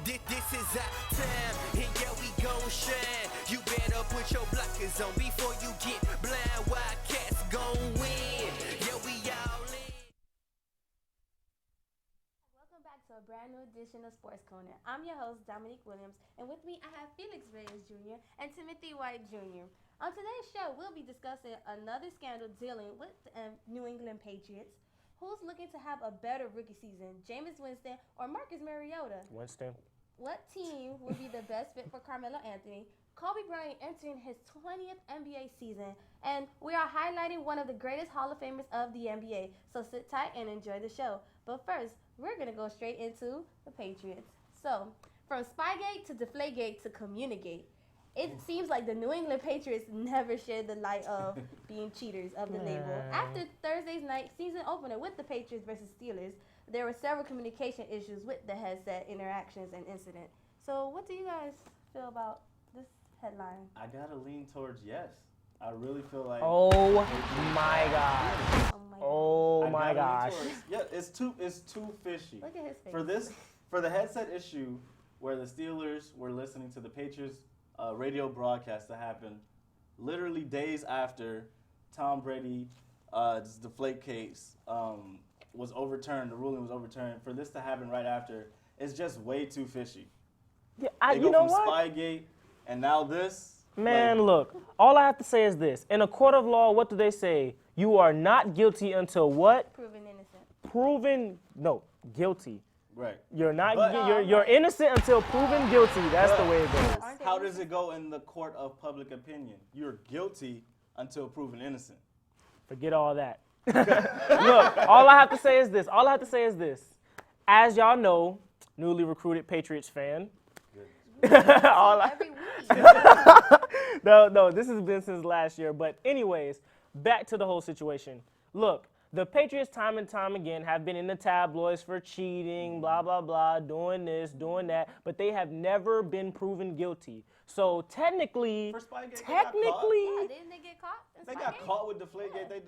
This is our time, and yeah, we gon' shine. You better put your blockers on before you get blind. Wildcats gon' win. Yeah, we all in. Welcome back to a brand new edition of Sports Corner. I'm your host, Dominique Williams, and with me I have Felix Reyes Jr. and Timothy White Jr. On today's show, we'll be discussing another scandal dealing with the New England Patriots. Who's looking to have a better rookie season, Jameis Winston or Marcus Mariota? Winston. What team would be the best fit for Carmelo Anthony? Kobe Bryant entering his 20th NBA season, and we are highlighting one of the greatest Hall of Famers of the NBA. So sit tight and enjoy the show. But first, we're going to go straight into the Patriots. So, from Spygate to Deflategate to Communicate, it seems like the New England Patriots never shared the light of being cheaters of the label. After Thursday's night season opener with the Patriots versus Steelers, there were several communication issues with the headset interactions and incident. So what do you guys feel about this headline? I gotta lean towards yes. I really feel like. Oh my God. Oh my gosh. Yeah, it's too fishy. Look at his face. For the headset issue, where the Steelers were listening to the Patriots radio broadcast that happened literally days after Tom Brady deflate case was overturned, the ruling was overturned. For this to happen right after, it's just way too fishy. Yeah, they you go know from what? Spygate and now this. Man, look, all I have to say is this. In a court of law, what do they say? You are not guilty until what? Proven innocent. Guilty. Right. You're not. You're innocent until proven guilty. That's the way it goes. How does it go in the court of public opinion? You're guilty until proven innocent. Forget all that. Look, all I have to say is this. As y'all know, newly recruited Patriots fan. Every week. No, this has been since last year. But anyways, back to the whole situation. Look, the Patriots time and time again have been in the tabloids for cheating, blah, blah, blah, doing this, doing that, but they have never been proven guilty. So technically, Yeah, didn't they get caught? They got caught with Deflategate.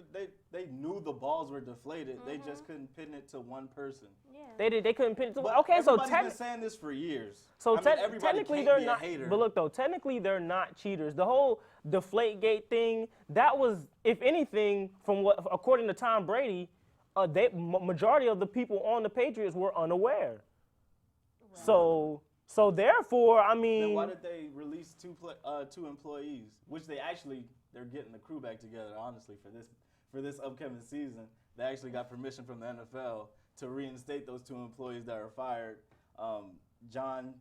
They knew the balls were deflated. They just couldn't pin it to one person. Yeah. They couldn't pin it to. But okay, so everybody's been saying this for years. So everybody technically can't they're be not. a hater. But look though, technically they're not cheaters. The whole Deflategate thing, that was, if anything, from what according to Tom Brady, majority of the people on the Patriots were unaware. Wow. So therefore, I mean. Then why did they release two employees? Which they're getting the crew back together. Honestly, for this upcoming season, they actually got permission from the NFL to reinstate those two employees that are fired. John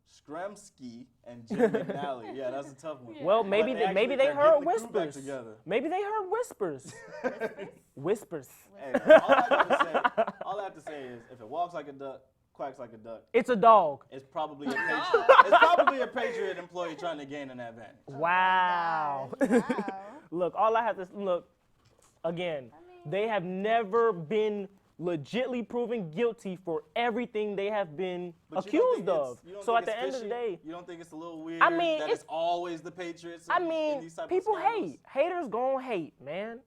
Skremski and Jim McNally. Yeah, that's a tough one. Well, maybe they heard whispers. Maybe they heard whispers. Whispers. Hey, all I have to say is, if it walks like a duck, quacks like a duck, it's a dog. It's probably a Patriot employee trying to gain an advantage. Wow. Look, all I have to look again. They have never been legitly proven guilty for everything they have been accused of. So at the end of the day, you don't think it's a little weird that it's always the Patriots? In these type people hate. Haters gonna hate, man.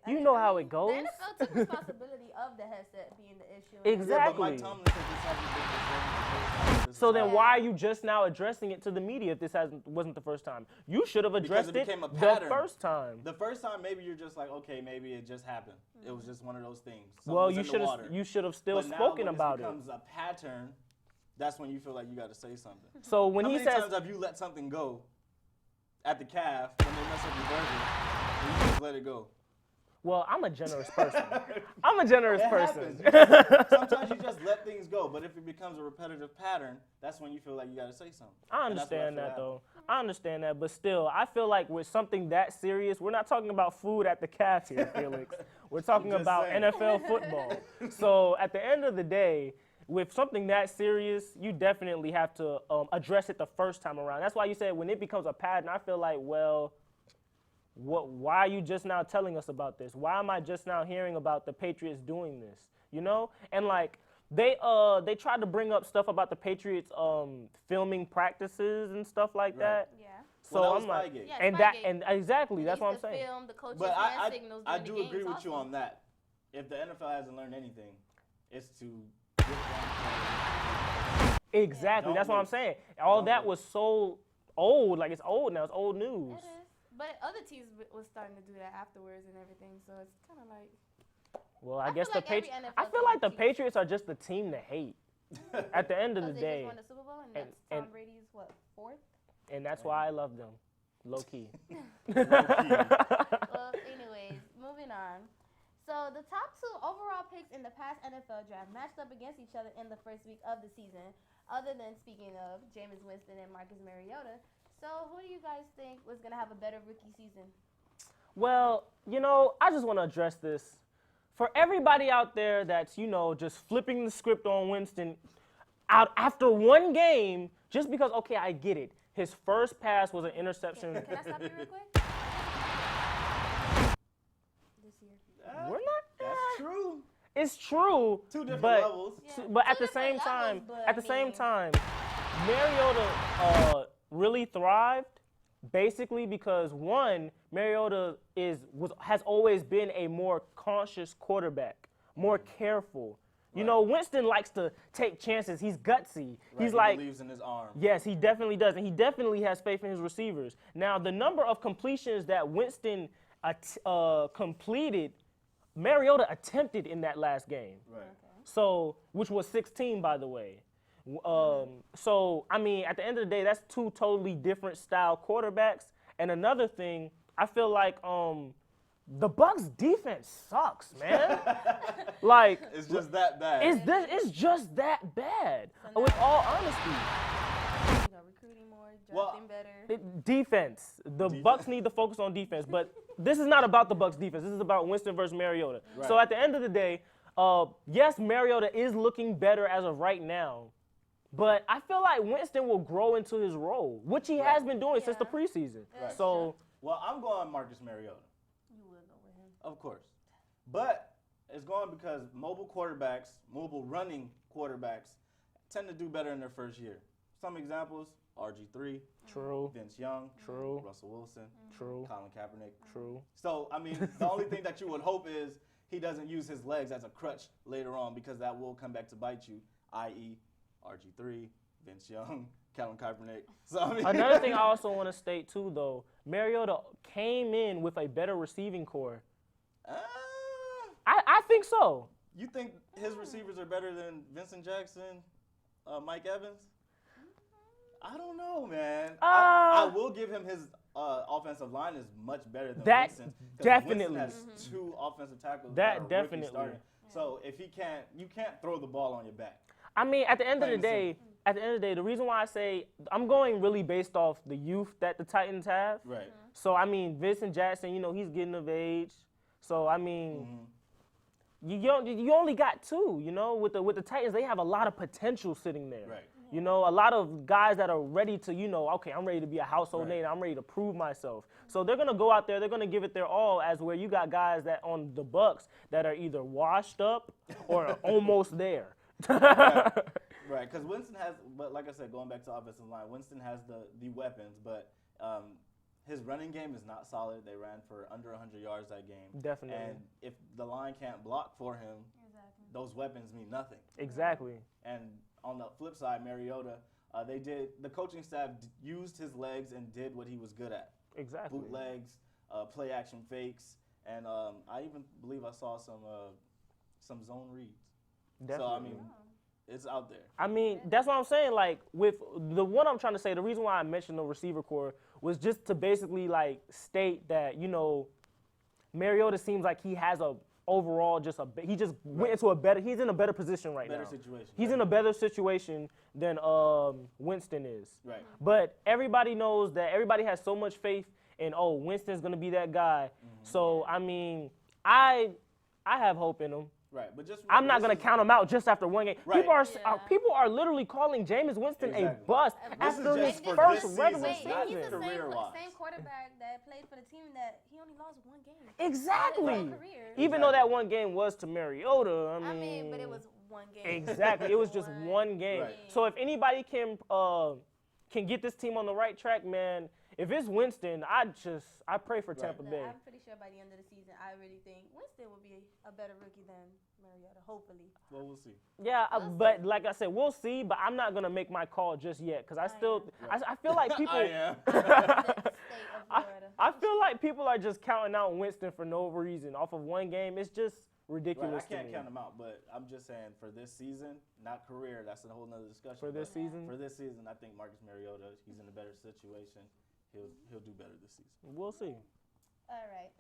You know how it goes. The NFL took responsibility of the headset being the issue. Exactly. Yeah, but Mike Tomlin said this hasn't been so then why are you just now addressing it to the media if this wasn't the first time? You should have addressed it the first time. The first time, maybe you're just like, okay, maybe it just happened. It was just one of those things. Well, you should have still spoken about it. When it becomes a pattern, that's when you feel like you got to say something. So when How he many says, times have you let something go at the calf when they mess up your burger and you just let it go? Well, I'm a generous person. Happens. Sometimes you just let things go, but if it becomes a repetitive pattern, that's when you feel like you got to say something. I understand that, though. I understand that, but still, I feel like with something that serious, we're not talking about food at the calf here, Felix. We're talking about NFL football. So at the end of the day, with something that serious, you definitely have to address it the first time around. That's why you said when it becomes a pattern, I feel like, well, why are you just now telling us about this? Why am I just now hearing about the Patriots doing this? You know? And like they tried to bring up stuff about the Patriots filming practices and stuff like that. Yeah. So I'm like, and exactly, that's what I'm saying. Film, the coaches but I do do agree with you on that. If the NFL hasn't learned anything, it's to get Exactly. Don't That's what I'm wait. saying. All Don't that wait. was so old. Like, it's old now. It's old news. It is. But other teams was starting to do that afterwards and everything, so it's kind of like. Well, I I guess feel the like every Patriots. NFL I feel like the team- Patriots are just the team to hate. At the end of the Because they day, just won the Super Bowl, and and- that's Tom and- Brady's, what, 4th? and that's why I love them. Low key. Well, anyways, moving on. So the top 2 overall picks in the past NFL draft matched up against each other in the first week of the season, other than speaking of Jameis Winston and Marcus Mariota. So who do you guys think was going to have a better rookie season? Well, I just want to address this. For everybody out there that's, just flipping the script on Winston out after one game, just because, okay, I get it. His first pass was an interception. Can I stop you real quick? This year. We're not. That's true. It's true. 2 different but, levels. Yeah. But at Two the same different time, levels, but at the I same mean- time, Mariota really thrived basically because one, Mariota has always been a more conscious quarterback, more careful. Winston likes to take chances. He's gutsy. Right, He's he like, believes in his arm. yes, he definitely does, and he definitely has faith in his receivers. Now, the number of completions that Winston completed, Mariota attempted in that last game. Right. So, which was 16, by the way. So, I mean, at the end of the day, that's 2 totally different style quarterbacks. And another thing, I feel like the Bucks defense sucks, man. Like, It's just that bad. it's just that bad. With all honesty, Recruiting more, Well, drafting better. defense. The Bucks need to focus on defense, but this is not about the Bucks defense. This is about Winston versus Mariota. Right. So at the end of the day, yes, Mariota is looking better as of right now, but I feel like Winston will grow into his role, which he has been doing since the Yeah. preseason. Right. So Well, I'm going Marcus Mariota, You would go with him. of course. But it's going because mobile running quarterbacks, tend to do better in their first year. Some examples, RG3, true, Vince Young, true, Russell Wilson, true, Colin Kaepernick. true. So, I mean, the only thing that you would hope is he doesn't use his legs as a crutch later on because that will come back to bite you, i.e. RG3, Vince Young, Colin Kaepernick. So, I mean, Another thing I also want to state too, though, Mariota came in with a better receiving core. I think so. You think his receivers are better than Vincent Jackson, Mike Evans? I don't know, man. I will give him his offensive line is much better than That Winston. 'Cause definitely. Winston has 2 offensive tackles. That are rookie definitely. starting. So if you can't throw the ball on your back. I mean, at the end of the Plain and day, the reason why I say I'm going really based off the youth that the Titans have. Right. So I mean, Vincent Jackson, he's getting of age. So I mean, you only got 2. With the Titans, they have a lot of potential sitting there. Right. A lot of guys that are ready to, okay, I'm ready to be a household Right. name. I'm ready to prove myself. So they're gonna go out there. They're gonna give it their all. As where you got guys that on the Bucks that are either washed up or almost there. Right, because Winston has, but like I said, going back to offensive line, Winston has the weapons, but his running game is not solid. They ran for under 100 yards that game. Definitely. And if the line can't block for him, Exactly. those weapons mean nothing. Exactly. And on the flip side, Mariota, the coaching staff used his legs and did what he was good at. Exactly. Bootlegs, play action fakes, and I even believe I saw some zone reads. Definitely. So, I mean, it's out there. I mean, that's what I'm saying. Like, with what I'm trying to say, the reason why I mentioned the receiver core was just to basically, like, state that, Mariota seems like he has overall he just went into he's in a better position right now. Better situation. He's in a better situation than Winston is. Right. But everybody knows that everybody has so much faith in, Winston's going to be that guy. So, I mean, I have hope in him. Right, but just I'm not going to count him out just after one game. Right. People are literally calling Jameis Winston a Exactly. bust This after is his just for first this regular season, season. not He's the career-wise. same quarterback that played for the team that he only lost 1 game. Exactly. His whole career. Even though that one game was to Mariota, I mean, but it was 1 game. Exactly. It was just one game. Right. So if anybody can get this team on the right track, man, If it's Winston, I pray for Tampa Look, Bay. I'm pretty sure by the end of the season, I really think Winston will be a better rookie than Mariota, hopefully. Well, we'll see. Yeah, but like I said, we'll see. But I'm not gonna make my call just yet because I feel like people. I am. The state of Florida. I feel like people are just counting out Winston for no reason off of one game. It's just ridiculous Right, I can't to me. count them out, but I'm just saying for this season, not career. That's a whole nother discussion. For this but season? For this season, I think Marcus Mariota, he's in a better situation. He'll do better this season. We'll see. All right.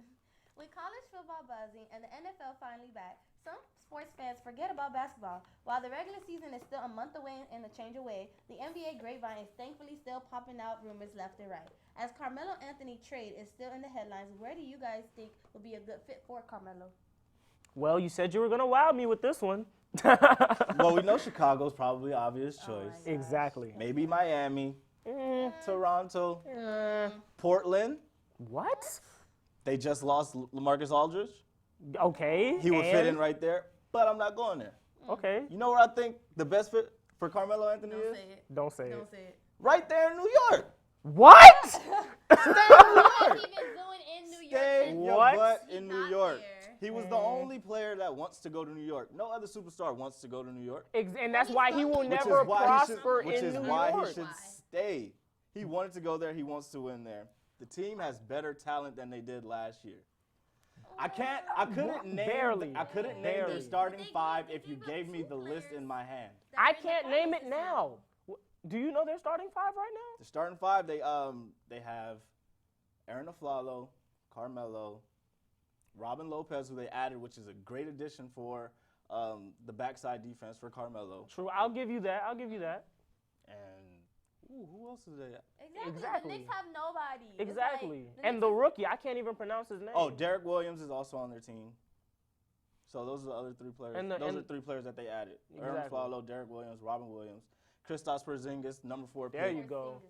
With college football buzzing and the NFL finally back, some sports fans forget about basketball. While the regular season is still a month away and a change away, the NBA grapevine is thankfully still popping out rumors left and right. As Carmelo Anthony trade is still in the headlines, where do you guys think would be a good fit for Carmelo? Well, you said you were gonna wow me with this one. Well, we know Chicago's probably an obvious Oh choice. my Exactly. Maybe Miami, Toronto, Portland. What? They just lost LaMarcus Aldridge. Okay. He would fit and- in right there, but I'm not going there. Okay. You know where I think the best fit for Carmelo Anthony Don't is? say it. Don't say Don't it. say it. Right there in New York. What? Stay in New What York. has he been doing in New York Stay since your What? butt he in New got York. here? He was the only player that wants to go to New York. No other superstar wants to go to New York. And that's why he will Which never prosper which in is New why York. he should stay. He wanted to go there. He wants to win there. The team has better talent than they did last year. I couldn't name Barely. their Barely. starting They gave- five they if you gave up gave me two the list players. in my hand. That I were in the can't name it practice now. Do you know their starting five right now? The starting five, they have Aaron Aflalo, Carmelo, Robin Lopez, who they added, which is a great addition for the backside defense for Carmelo. True. I'll give you that. And who else is they? Exactly. The Knicks have nobody. It's like, Exactly. the And Knicks the is- rookie, I can't even pronounce his name. Oh, Derek Williams is also on their team. So those are the other three players. And Those are three players that they added. Aaron Exactly. Aflalo, Derek Williams, Robin Williams, Kristaps Porzingis, number 4 There pick. you go.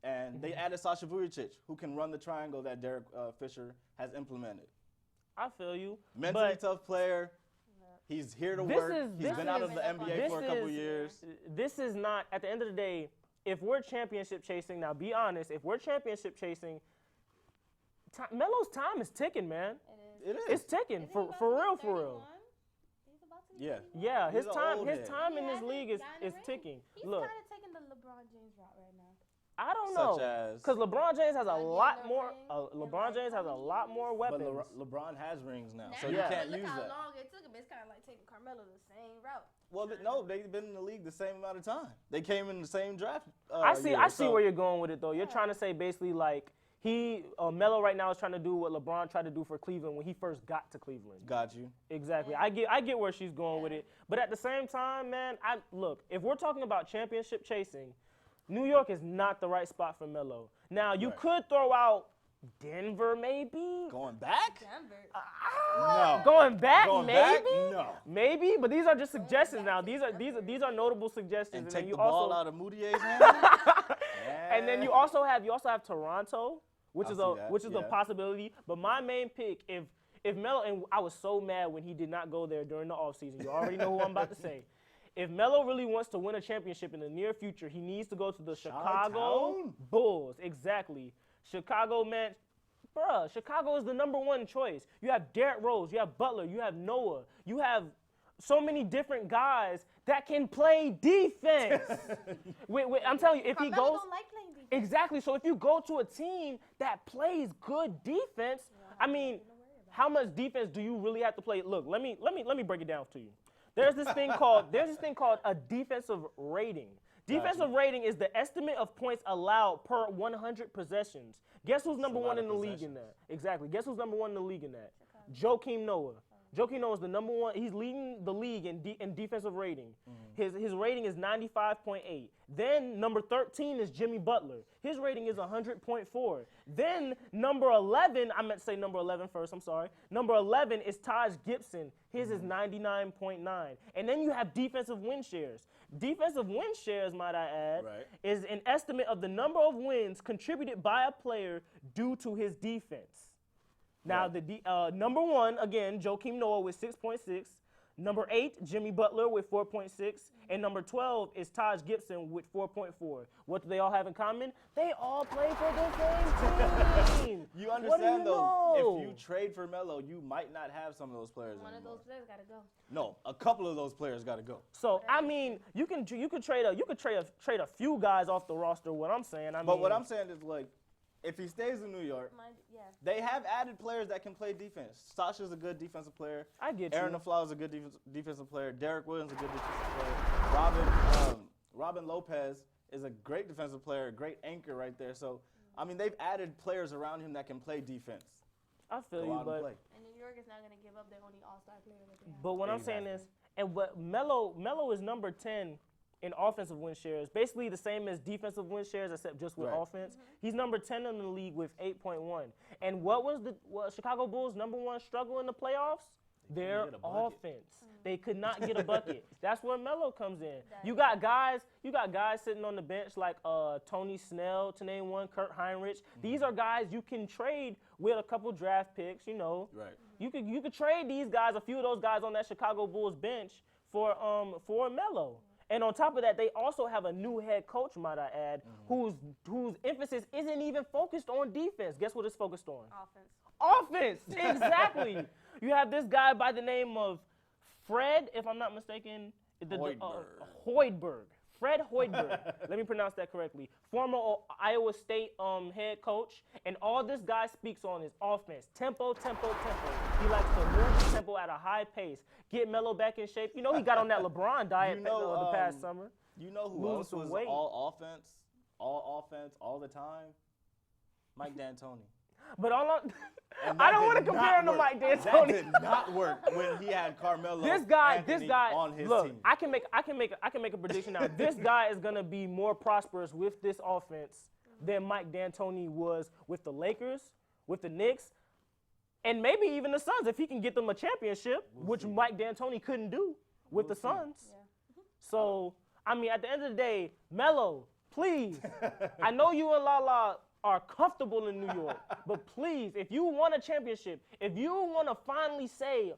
And they added Sasha Vujicic, who can run the triangle that Derek Fisher has implemented. I feel you. Mentally But tough player. He's here to This work. is- He's this been out is- of the NBA this for a couple is- years. this is not, at the end of the day, if we're championship chasing, now be honest, if we're championship chasing, Melo's time is ticking, man. It is. It's ticking, Isn't he for about to be real, 31? He's about to be Yeah. 31. Yeah, He's his an time old his head. time in He this hasn't league is gotten a ring. ticking. He's Look, kind of taking the LeBron James route right now. I don't Such know, as- because LeBron James has a Not getting lot no more. ring in LeBron like James has a 20 lot more years. But weapons. LeBron has rings now, so Now, you Yeah. can't look use how that. long it took him. It's kind of like taking Carmelo the same route. Well, no, they've been in the league the same amount of time. They came in the same draft. I see year, see so- where you're going with it though. You're trying to say basically like Melo right now is trying to do what LeBron tried to do for Cleveland when he first got to Cleveland. Got you. Exactly. I get where she's going with it. But at the same time, man, look, if we're talking about championship chasing, New York is not the right spot for Melo. Now, you Right. could throw out Denver maybe. Going back? Denver. No. Going back Going maybe? back? No. Maybe, but these are just suggestions now. These are notable suggestions. And then take you the also, ball out of Moutier's hand? And then you also have Toronto, which I is see a that, which is a yeah. possibility. But my main pick, if Melo, and I was so mad when he did not go there during the offseason. You already know who I'm about to say. If Melo really wants to win a championship in the near future, he needs to go to the Chicago Chi-town? Bulls. Exactly. Chicago, man. Bruh, Chicago is the #1 choice. You have Derrick Rose, you have Butler, you have Noah, you have so many different guys that can play defense. I'm telling you, if he Carmelo goes, don't like playing defense. exactly. So if you go to a team that plays good defense, I mean, how much defense do you really have to play? Look, let me break it down to you. There's this thing called a defensive rating. Defensive rating is the estimate of points allowed per 100 possessions. Guess who's number a lot one in of the league in that? Exactly. Guess who's number 1 in the league in that? Joakim Noah. Joakim Noah is the number 1. He's leading the league in defensive rating. His rating is 95.8. Then number 13 is Jimmy Butler. His rating is 100.4. Then number 11, I meant to say number 11 first, I'm sorry. Number 11 is Taj Gibson. His is 99.9. And then you have defensive win shares. Defensive win shares, might I add, Right. is an estimate of the number of wins contributed by a player due to his defense. Now, Right. the number 1, again, Joakim Noah with 6.6. Number 8, Jimmy Butler with 4.6. And number 12 is Taj Gibson with 4.4. What do they all have in common? They all play for the same team. You understand, though, know? if you trade for Melo, you might not have some of those players One of anymore. those players gotta go. No, a couple of those players got to go. So I mean, you could trade a few guys off the roster. What I'm saying, But what I'm saying is, like, if he stays in New York, Yeah. they have added players that can play defense. Sasha's a good defensive player. I get Aaron you. DeFleur is a good defensive player. Derek Williams is a good defensive player. Robin Lopez is a great defensive player, a great anchor right there. So, I mean, they've added players around him that can play defense. I feel Go you, out and but play. And New York is not gonna give up their only All-Star player that they have. But what I'm saying is, and what Melo is number 10 in offensive win shares, basically the same as defensive win shares, except just with Right. offense. He's number 10 in the league with 8.1. And what was the Chicago Bulls' number one struggle in the playoffs? Their get a bucket. offense. They could not get a bucket. That's where Melo comes in. You got guys sitting on the bench like Tony Snell, to name one, Kurt Heinrich. These are guys you can trade with a couple draft picks, you know. Right. You could trade these guys, a few of those guys on that Chicago Bulls bench for Melo. And on top of that, they also have a new head coach, might I add, whose emphasis isn't even focused on defense. Guess what it's focused on? Offense. Offense, exactly. You have this guy by the name of Fred, if I'm not mistaken. Hoiberg. Fred Hoiberg. Let me pronounce that correctly. Former Iowa State head coach. And all this guy speaks on is offense. Tempo. He likes to move the tempo at a high pace. Get Melo back in shape. You know he got on that LeBron diet the past summer. You know who Losing else some was weight. all offense, all the time? Mike D'Antoni. But all And I that don't want to did compare him not to work. Mike That D'Antoni. did not work when he had Carmelo This guy on his look, team. I can make a prediction now. This guy is gonna be more prosperous with this offense than Mike D'Antoni was with the Lakers, with the Knicks, and maybe even the Suns if he can get them a championship, which Mike D'Antoni couldn't do with the Suns. Yeah. So, I mean, at the end of the day, Melo, please. I know you and Lala are comfortable in New York, but please, if you want a championship, if you want to finally say,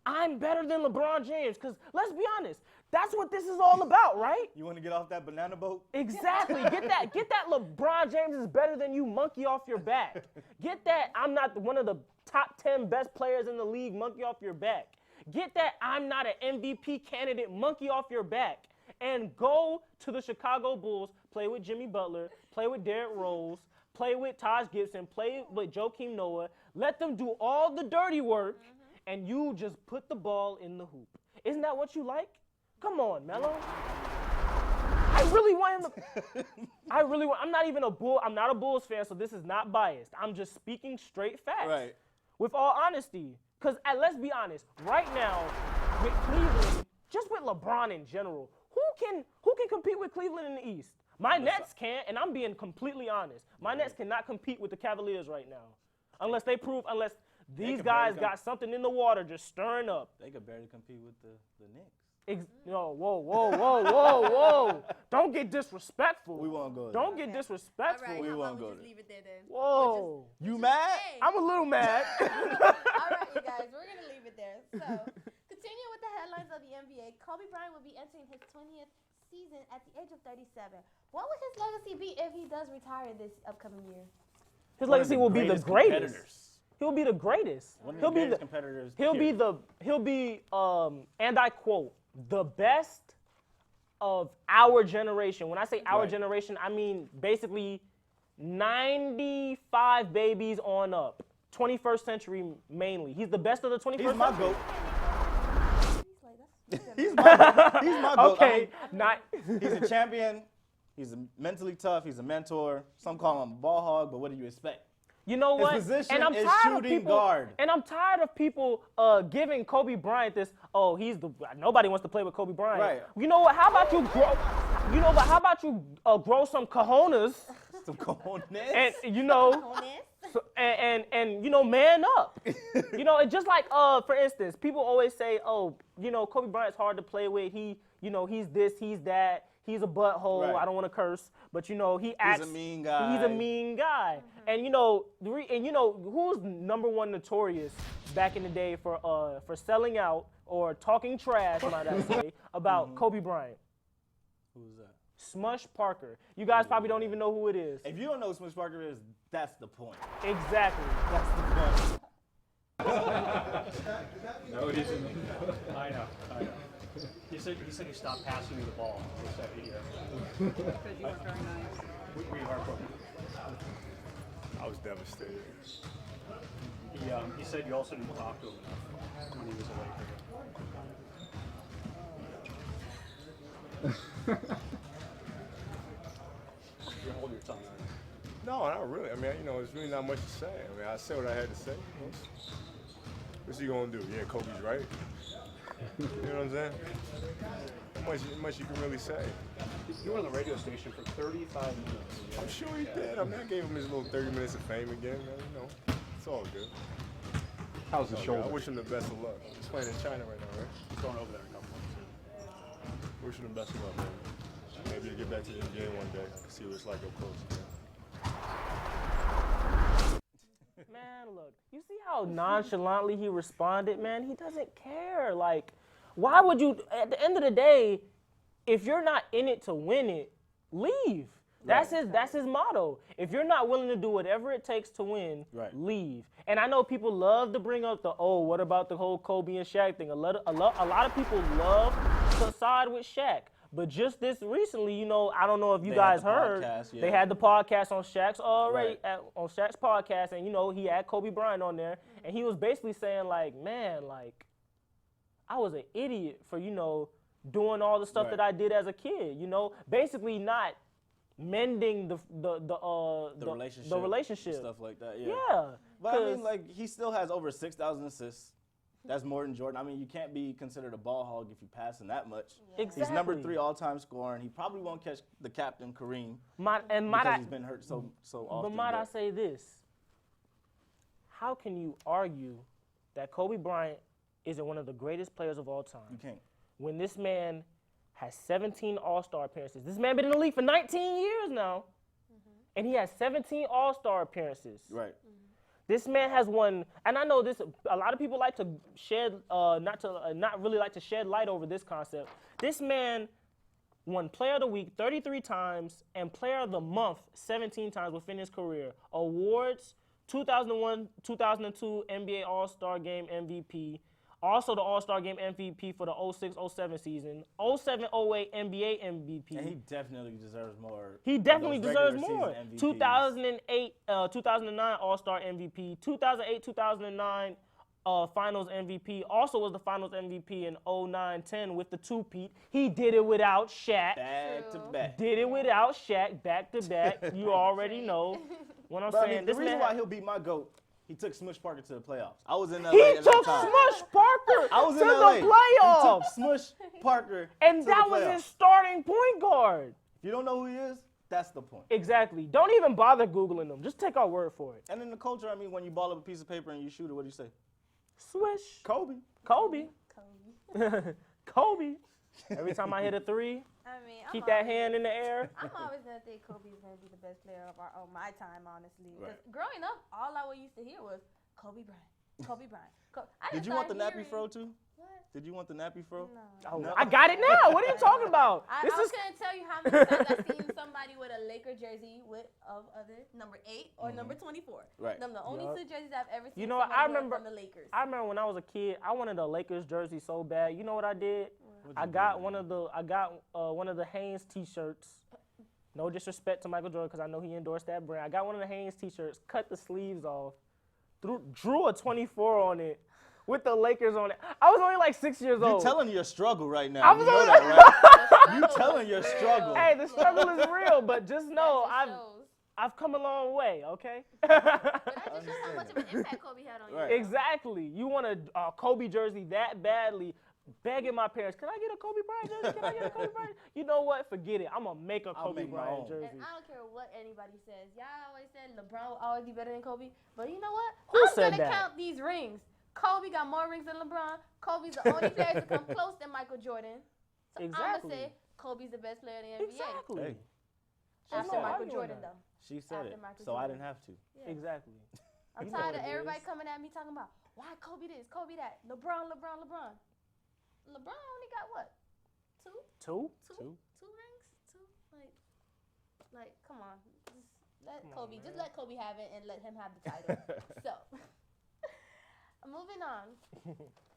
I'm better than LeBron James, because let's be honest, that's what this is all about, right? You want to get off that banana boat? Exactly. Get that LeBron James is better than you monkey off your back. Get that I'm not one of the top 10 best players in the league monkey off your back. Get that I'm not an MVP candidate monkey off your back. And go to the Chicago Bulls, play with Jimmy Butler, play with Derrick Rose, play with Taj Gibson, play with Joakim Noah. Let them do all the dirty work, and you just put the ball in the hoop. Isn't that what you like? Come on, Melo. I really want him to. I'm not even a Bull. I'm not a Bulls fan, so this is not biased. I'm just speaking straight facts. Right. With all honesty. Because let's be honest, right now, with Cleveland, just with LeBron in general, who can compete with Cleveland in the East? My Nets can't, and I'm being completely honest. My Nets cannot compete with the Cavaliers right now. Unless these guys got something in the water just stirring up. They could barely compete with the Knicks. Whoa. Don't get disrespectful. We won't go there. Don't get disrespectful. All right, We how won't about go we just there. leave it there then? Whoa. You mad? Hey. I'm a little mad. All right, you guys, we're going to leave it there. So, continuing with the headlines of the NBA, Kobe Bryant will be entering his 20th season at the age of 37. What would his legacy be if he does retire this upcoming year? His One of legacy will be the greatest. competitors. He'll be the greatest. One of He'll the be greatest the competitors. he'll be and I quote, the best of our generation. When I say our Right. generation, I mean basically 95 babies on up. 21st century mainly. He's the best of the 21st He's my century. GOAT. He's He's my GOAT. Okay, not He's a champion. He's mentally tough. He's a mentor. Some call him a ball hog, but what do you expect? You know His what? position and I'm is tired of shooting people, guard. And I'm tired of people giving Kobe Bryant this. Oh, nobody wants to play with Kobe Bryant. Right. You know what? How about you grow? You know what? How about you grow some cojones? Some cojones. And you know, honest. So, and you know, man up. You know, it's just like for instance, people always say, oh, you know, Kobe Bryant's hard to play with. You know, he's this, he's that. He's a butthole. Right. I don't want to curse, but you know, he acts. He's a mean guy. He's a mean guy. And you know, who's number one notorious back in the day for selling out or talking trash, might I say, about Kobe Bryant? Who's that? Smush Parker. You guys probably don't even know who it is. If you don't know who Smush Parker is, that's the point. Exactly. That's the point. No, it isn't. I know. He said he stopped passing me the ball for that video. Because you were very nice. We are broken. I was devastated. He said you also didn't talk to him enough when he was away. You hold your tongue. No, not really. I mean, you know, it's really not much to say. I mean, I said what I had to say. What's he gonna do? Yeah, Kobe's right. You know what I'm saying? How much you can really say? You were on the radio station for 35 minutes. I'm sure he did. I mean, I gave him his little 30 minutes of fame again. Man. You know, it's all good. How's the All good. shoulder? I wish him the best of luck. He's playing in China right now, right? He's going over there in a couple months. Wish him the best of luck, man. Maybe he'll get back to the NBA one day. See what it's like up close. Man, look, you see how nonchalantly he responded, man? He doesn't care. Like, why would you, at the end of the day, if you're not in it to win it, leave. That's his motto. If you're not willing to do whatever it takes to win, leave. And I know people love to bring up what about the whole Kobe and Shaq thing? A lot of people love to side with Shaq. But just this recently, you know, I don't know if you guys heard, they had the podcast on Shaq's on Shaq's podcast, and you know, he had Kobe Bryant on there, and he was basically saying like, man, like, I was an idiot for, you know, doing all the stuff that I did as a kid, you know, basically not mending the relationship, stuff like that. Yeah. But I mean, like, he still has over 6,000 assists. That's more than Jordan. I mean, you can't be considered a ball hog if you're passing that much. Yeah. Exactly. He's number 3 all-time scoring. He probably won't catch the captain Kareem because he's been hurt so often. But might I say this? How can you argue that Kobe Bryant isn't one of the greatest players of all time? You can't. When this man has 17 All-Star appearances. This man been in the league for 19 years now, and he has 17 All-Star appearances. Right. This man has won, and I know this. A lot of people like to shed, not really like to shed light over this concept. This man won Player of the Week 33 times and Player of the Month 17 times within his career. Awards: 2001, 2002 NBA All-Star Game MVP. Also the All-Star Game MVP for the 06-07 season. 07-08 NBA MVP. And he definitely deserves more. He definitely those deserves regular more. season MVPs. 2008, 2009 All-Star MVP. 2008, 2009 Finals MVP. Also was the Finals MVP in 09-10 with the two-peat. He did it without Shaq. Back to back. Did it without Shaq, back to back. You already know what I'm But saying. I mean, This the reason man, why he'll beat my GOAT, he took Smush Parker to the playoffs. I was in LA he at that took time. Smush Parker I was to in LA. the playoffs. He took Smush Parker And to that the was playoffs. his starting point guard. If you don't know who he is, that's the point. Exactly. Don't even bother Googling them. Just take our word for it. And in the culture, I mean, when you ball up a piece of paper and you shoot it, what do you say? Swish. Kobe. Kobe. Kobe. Every time I hit a three, I mean, keep that hand in the air. I'm always gonna think Kobe's gonna be the best player of my time, honestly. 'Cause Right. growing up, all I used to hear was Kobe Bryant, Kobe Bryant. I Did just you want the started nappy hearing- fro too? What? Did you want the nappy fro? No. Oh, No. I got it now. What are you talking about? I This was is gonna tell you how many times I've seen somebody with a Laker jersey with other number 8 or number 24. Right. Them the only Yup. two jerseys I've ever seen. You know what, somebody I wear remember- from the Lakers. I remember when I was a kid, I wanted a Lakers jersey so bad. You know what I did? What'd I you got do? one of the Hanes t-shirts. No disrespect to Michael Jordan because I know he endorsed that brand. I got one of the Hanes t-shirts, cut the sleeves off, drew a 24 on it with the Lakers on it. I was only like 6 years You're old. telling your struggle right now. I You was know only- that, right? You telling your struggle. Hey, the struggle is real, but just know That just shows. I've come a long way, okay? But that just shows how much of an impact Kobe had on you. Right. Exactly. You want a Kobe jersey that badly. begging my parents, can I get a Kobe Bryant jersey? Can I get a Kobe Bryant? You know what? Forget it. I'm going to make a I'll Kobe make my Bryant own. jersey. And I don't care what anybody says. Y'all always said LeBron will always be better than Kobe. But you know what? Who I'm said going to that? count these rings. Kobe got more rings than LeBron. Kobe's the only player to come close than Michael Jordan. So I'm Exactly. going to say Kobe's the best player in the NBA. Exactly. Hey, After no Michael arguing Jordan, that. though. she said After it, Michael so I Jordan. didn't have to. Yeah. Exactly. I'm You know tired what of it everybody is. coming at me talking about, why Kobe this, Kobe that, LeBron. LeBron only got what? Two? Two? Two. Two rings? Two? Like, come on. Just let Come on, Kobe, just man. let Kobe have it and let him have the title. So, moving on.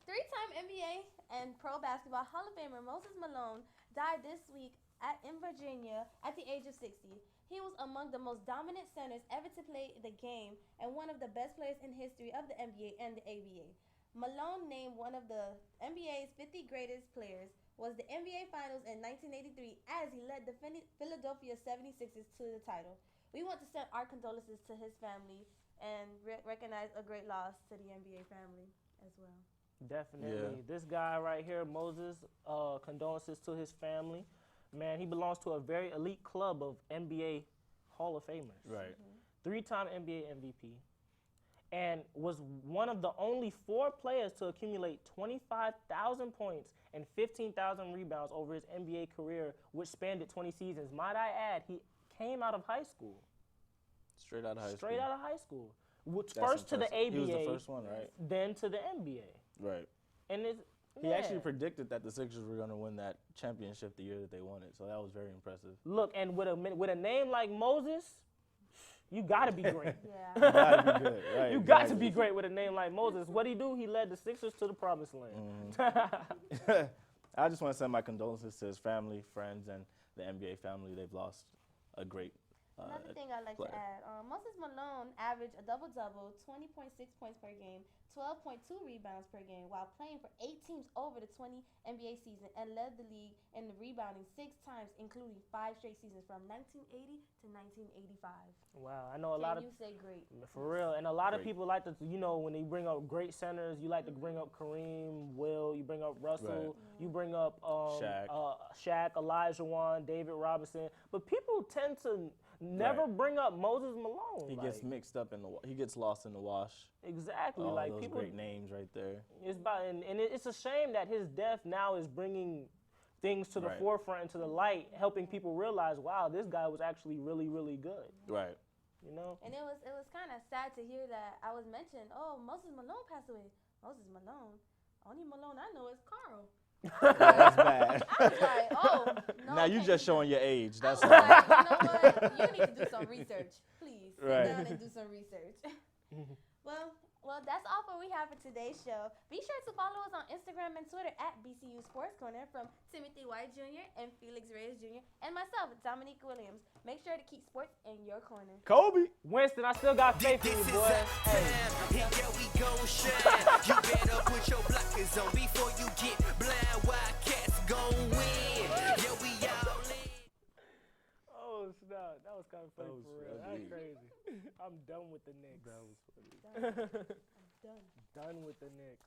Three-time NBA and Pro Basketball Hall of Famer Moses Malone died this week in Virginia at the age of 60. He was among the most dominant centers ever to play the game and one of the best players in history of the NBA and the ABA. Malone, named one of the NBA's 50 greatest players, was the NBA Finals in 1983 as he led the Philadelphia 76ers to the title. We want to send our condolences to his family and recognize a great loss to the NBA family as well. Definitely. Yeah. This guy right here, Moses, condolences to his family. Man, he belongs to a very elite club of NBA Hall of Famers. Right. Three-time NBA MVP. And was one of the only 4 players to accumulate 25,000 points and 15,000 rebounds over his NBA career, which spanned 20 seasons. Might I add, he came out of high school. Straight out of high school. Straight out of high school. Which That's first to the impressive. ABA, He was the first one, right? then to the NBA. Right. And it's, He yeah. actually predicted that the Sixers were going to win that championship the year that they won it, so that was very impressive. Look, and with a name like Moses, you got to be great. Yeah. You gotta be good, right? You got to exactly. be great with a name like Moses. What he do? He led the Sixers to the promised land. I just want to send my condolences to his family, friends, and the NBA family. They've lost a great Another thing I'd like player. to add, Moses Malone averaged a double-double, 20.6 points per game, 12.2 rebounds per game, while playing for 8 teams over the 20 NBA season and led the league in the rebounding 6 times, including 5 straight seasons from 1980 to 1985. Wow, I know a lot of Can you say great? for real, and a lot of Great. people like to, you know, when they bring up great centers, you like to bring up Kareem, Will, you bring up Russell, you bring up Shaq, Elijah Wan, David Robinson, but people tend to never bring up Moses Malone. He like, gets mixed up in he gets lost in the wash. exactly All like those people. great names right there. It's about, and it's a shame that his death now is bringing things to the Right. forefront and to the light, helping people realize, wow, this guy was actually really, really good. Right. You know? And it was kind of sad to hear that I was mentioned, oh, Moses Malone passed away. Moses Malone? Only Malone I know is Carl. That's bad. I was like, oh, no. Now you can't just do showing your age. I That's was all. like, you know what? You need to do some research. Please sit Right. down and do some research. Well, that's all for we have for today's show. Be sure to follow us on Instagram and Twitter at BCU Sports Corner from Timothy White Jr. and Felix Reyes Jr. and myself, Dominique Williams. Make sure to keep sports in your corner. Kobe. Winston, I still got faith in you, This is boy. our time, and yeah, we gon' shine. You better put your blockers on before you get blind. Wildcats gon' win. Yeah, we all in. Oh, snap. That was kind of funny was for real. That's funny. crazy. I'm done with the Knicks. Done. Done with the Knicks.